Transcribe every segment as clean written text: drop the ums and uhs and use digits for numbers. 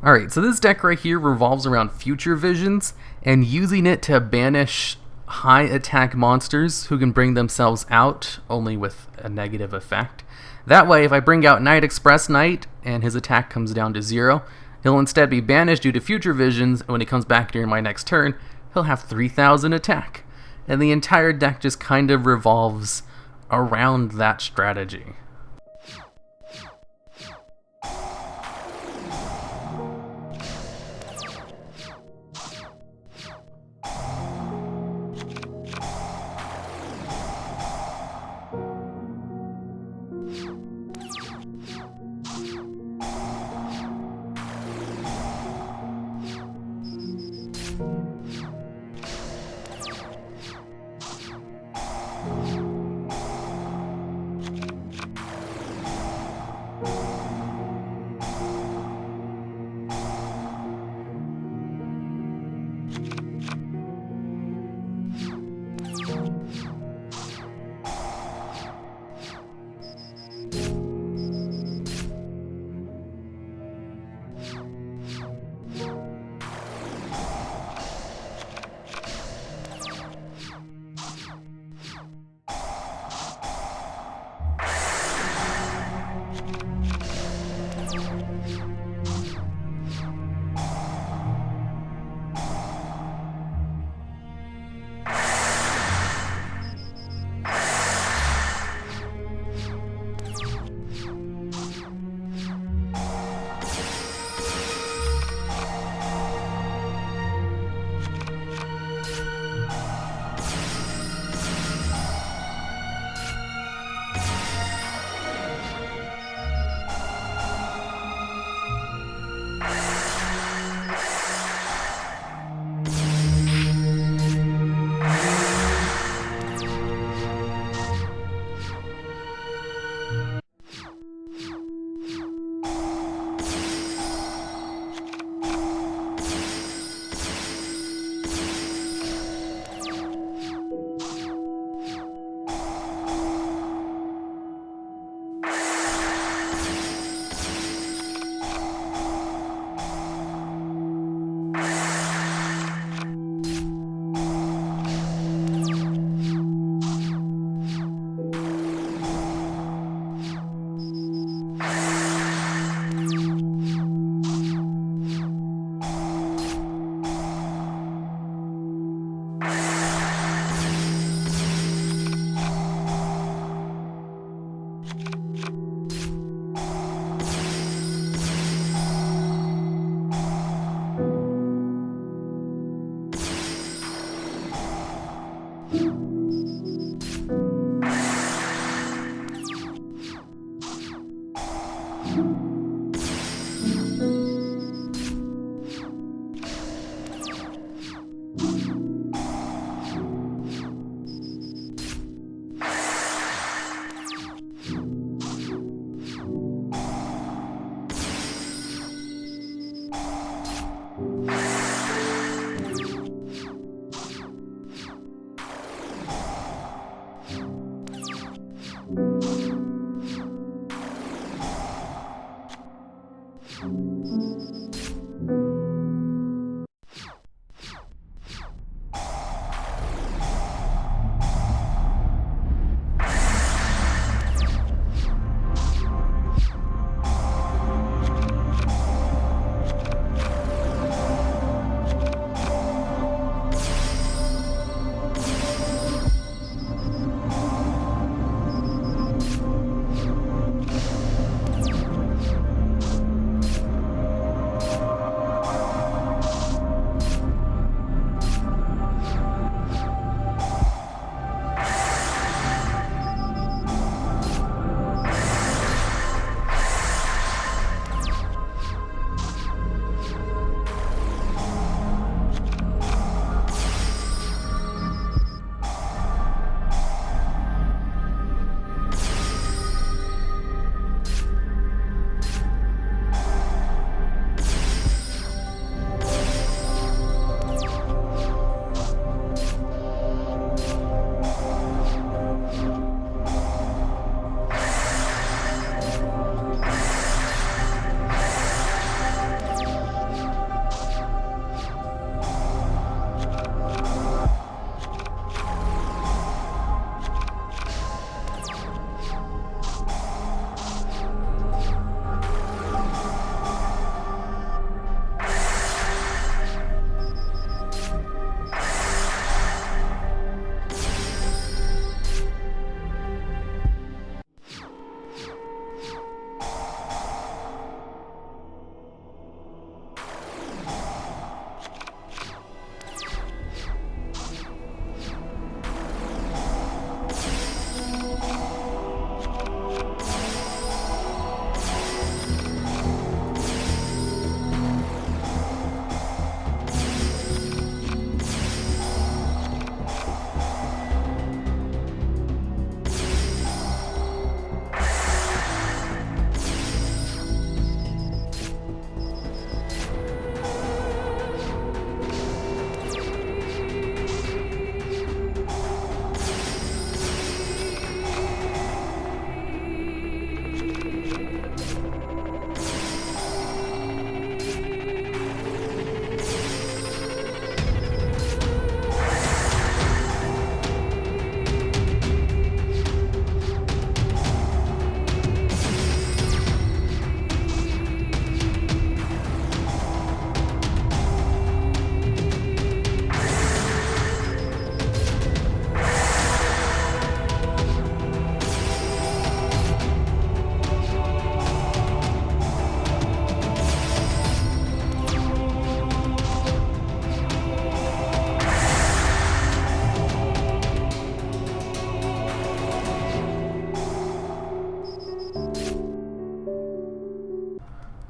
Alright, so this deck right here revolves around Future Visions and using it to banish high attack monsters who can bring themselves out only with a negative effect. That way, if I bring out Night Express Knight and his attack comes down to 0, he'll instead be banished due to Future Visions, and when he comes back during my next turn, he'll have 3000 attack. And the entire deck just kind of revolves around that strategy.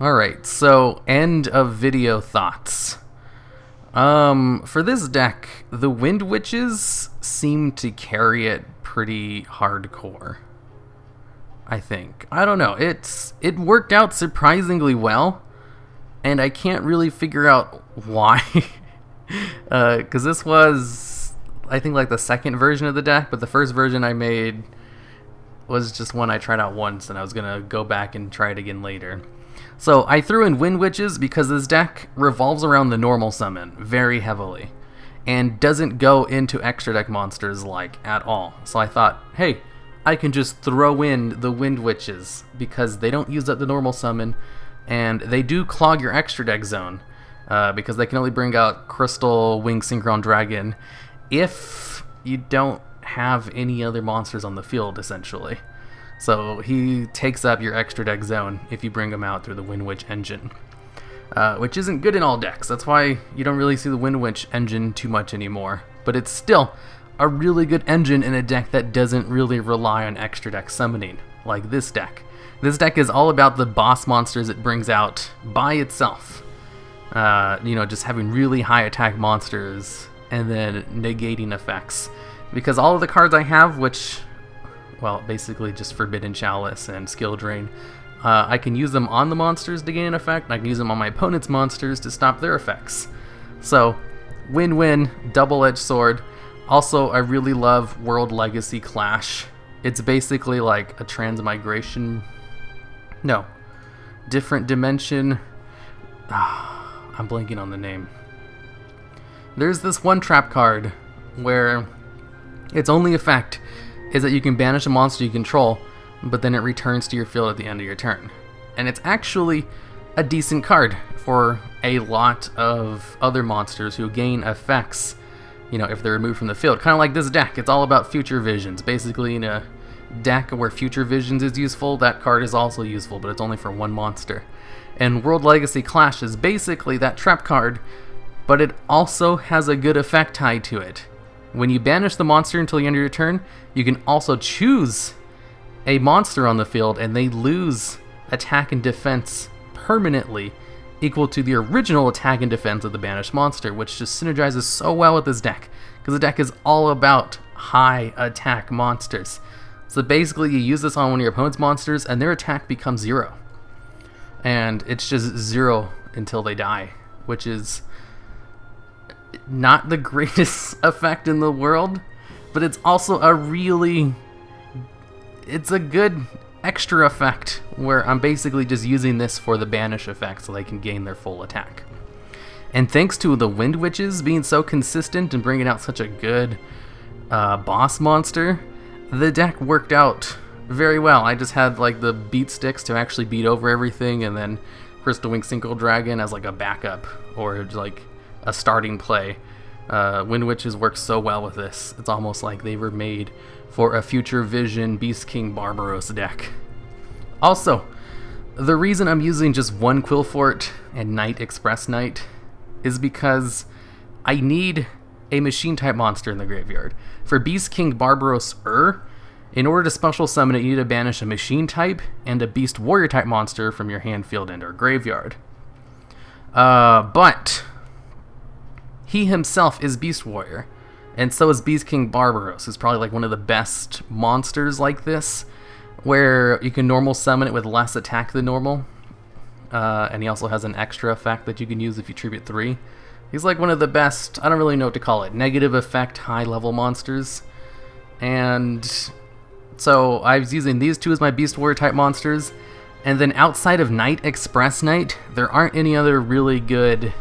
Alright, so end of video thoughts. For this deck, the Wind Witches seem to carry it pretty hardcore, I think. I don't know, it worked out surprisingly well, and I can't really figure out why. Because this was, I think, like the second version of the deck, but the first version I made was just one I tried out once, and I was going to go back and try it again later. So I threw in Wind Witches because this deck revolves around the normal summon very heavily and doesn't go into extra deck monsters like at all. So I thought, hey, I can just throw in the Wind Witches because they don't use up the normal summon and they do clog your extra deck zone because they can only bring out Crystal, Wing Synchron Dragon if you don't have any other monsters on the field, essentially. So he takes up your extra deck zone if you bring him out through the Wind Witch engine, which isn't good in all decks. That's why you don't really see the Wind Witch engine too much anymore. But it's still a really good engine in a deck that doesn't really rely on extra deck summoning, like this deck. This deck is all about the boss monsters it brings out by itself. Just having really high attack monsters and then negating effects. Because all of the cards I have, which, well, basically just Forbidden Chalice and Skill Drain, I can use them on the monsters to gain an effect, and I can use them on my opponent's monsters to stop their effects. So, win-win, double-edged sword. Also, I really love World Legacy Clash. It's basically like a transmigration... No. Different dimension... I'm blanking on the name. There's this one trap card where its only effect is that you can banish a monster you control, but then it returns to your field at the end of your turn. And it's actually a decent card for a lot of other monsters who gain effects, if they're removed from the field. Kind of like this deck, it's all about Future Visions. Basically, in a deck where Future Visions is useful, that card is also useful, but it's only for one monster. And World Legacy Clash is basically that trap card, but it also has a good effect tied to it. When you banish the monster until the end of your turn, you can also choose a monster on the field, and they lose attack and defense permanently equal to the original attack and defense of the banished monster, which just synergizes so well with this deck, because the deck is all about high attack monsters. So basically you use this on one of your opponent's monsters, and their attack becomes 0. And it's just 0 until they die, which is not the greatest effect in the world, but it's also it's a good extra effect where I'm basically just using this for the banish effect so they can gain their full attack. And thanks to the Wind Witches being so consistent and bringing out such a good boss monster, the deck worked out very well. I just had like the beat sticks to actually beat over everything, and then Crystal Wing Synchro Dragon as like a backup or like a starting play. Wind Witches work so well with this. It's almost like they were made for a Future Vision Beast King Barbaros deck. Also, the reason I'm using just one Quillfort and Knight Express Knight is because I need a machine type monster in the graveyard. For Beast King Barbaros in order to special summon it, you need to banish a machine type and a Beast Warrior type monster from your hand, field, and or graveyard. But he himself is Beast Warrior, and so is Beast King Barbaros, who's probably like one of the best monsters like this, where you can normal summon it with less attack than normal. And he also has an extra effect that you can use if you tribute 3. He's like one of the best, I don't really know what to call it, negative effect high level monsters. And so I was using these two as my Beast Warrior type monsters. And then outside of Knight Express Knight, there aren't any other really good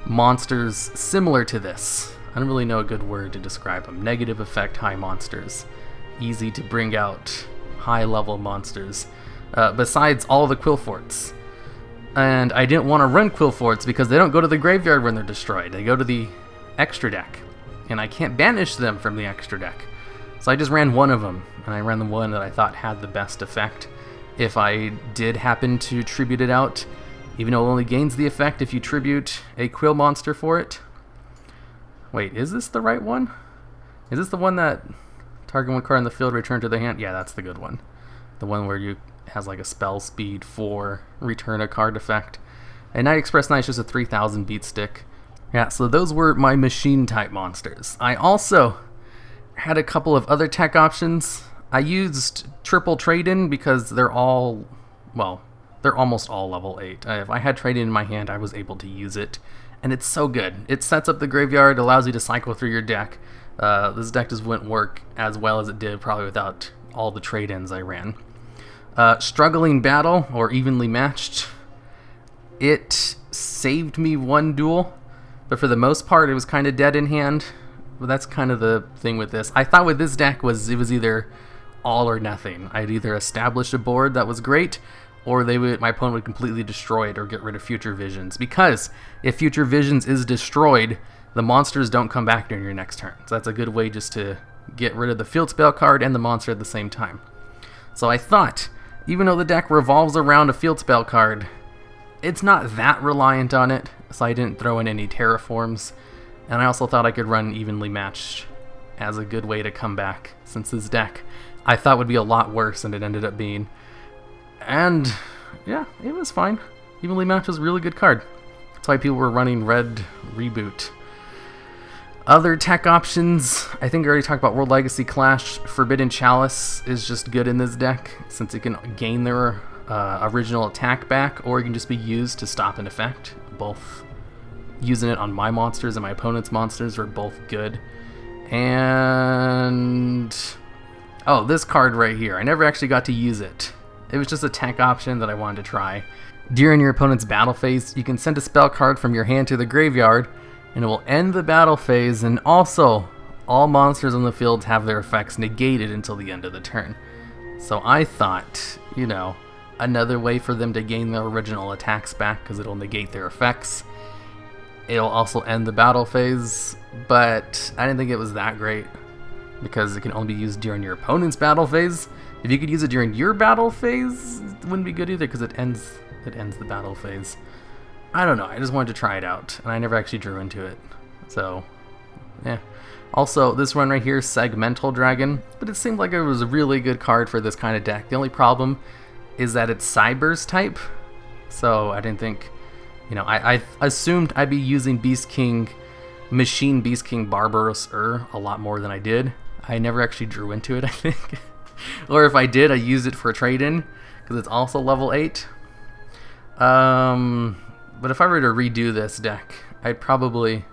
monsters similar to this. I don't really know a good word to describe them. Negative effect high monsters. Easy to bring out high level monsters. Besides all the Quillforts. And I didn't want to run Quillforts because they don't go to the graveyard when they're destroyed. They go to the extra deck. And I can't banish them from the extra deck. So I just ran one of them. And I ran the one that I thought had the best effect. If I did happen to tribute it out, even though it only gains the effect if you tribute a Quill monster for it. Wait, is this the right one? Is this the one that target one card in the field, return to the hand? Yeah, that's the good one. The one where you has like a spell speed 4 return a card effect. And Night Express Knight is just a 3000 beat stick. Yeah, so those were my machine type monsters. I also had a couple of other tech options. I used triple trade-in because they're all, well, they're almost all level 8. If I had trade-in in my hand, I was able to use it. And it's so good. It sets up the graveyard, allows you to cycle through your deck. This deck just wouldn't work as well as it did probably without all the trade-ins I ran. Struggling Battle, or Evenly Matched. It saved me one duel, but for the most part it was kind of dead in hand. But that's kind of the thing with this. I thought with this deck it was either all or nothing. I'd either establish a board that was great, or my opponent would completely destroy it or get rid of Future Visions. Because if Future Visions is destroyed, the monsters don't come back during your next turn. So that's a good way just to get rid of the field spell card and the monster at the same time. So I thought, even though the deck revolves around a field spell card, it's not that reliant on it, so I didn't throw in any Terraforms. And I also thought I could run Evenly Matched as a good way to come back, since this deck I thought would be a lot worse than it ended up being. And yeah, it was fine. Evenly Matched was a really good card. That's why people were running Red Reboot. Other tech options, I think I already talked about World Legacy Clash. Forbidden Chalice is just good in this deck, since it can gain their original attack back, or it can just be used to stop an effect. Both using it on my monsters and my opponent's monsters were both good. And oh, this card right here, I never actually got to use it. It was just a tech option that I wanted to try. During your opponent's battle phase, you can send a spell card from your hand to the graveyard, and it will end the battle phase, and also all monsters on the field have their effects negated until the end of the turn. So I thought, you know, another way for them to gain their original attacks back, because it'll negate their effects. It'll also end the battle phase, but I didn't think it was that great, because it can only be used during your opponent's battle phase. If you could use it during your battle phase, it wouldn't be good either, because it ends the battle phase. I don't know, I just wanted to try it out, and I never actually drew into it. So, yeah. Also, this one right here, Segmental Dragon, but it seemed like it was a really good card for this kind of deck. The only problem is that it's Cybers type, so I didn't think, you know, I assumed I'd be using Beast King, Machine Beast King Barbaros a lot more than I did. I never actually drew into it, I think. Or if I did, I used it for a trade-in, because it's also level 8. But if I were to redo this deck, I'd probably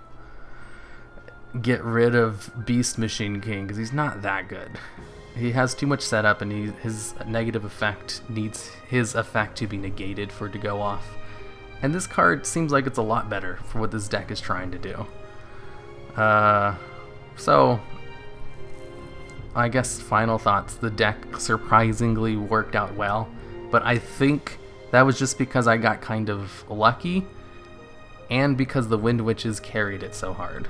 get rid of Beast Machine King, because he's not that good. He has too much setup, and his negative effect needs his effect to be negated for it to go off. And this card seems like it's a lot better for what this deck is trying to do. So, I guess final thoughts. The deck surprisingly worked out well, but I think that was just because I got kind of lucky, and because the Wind Witches carried it so hard.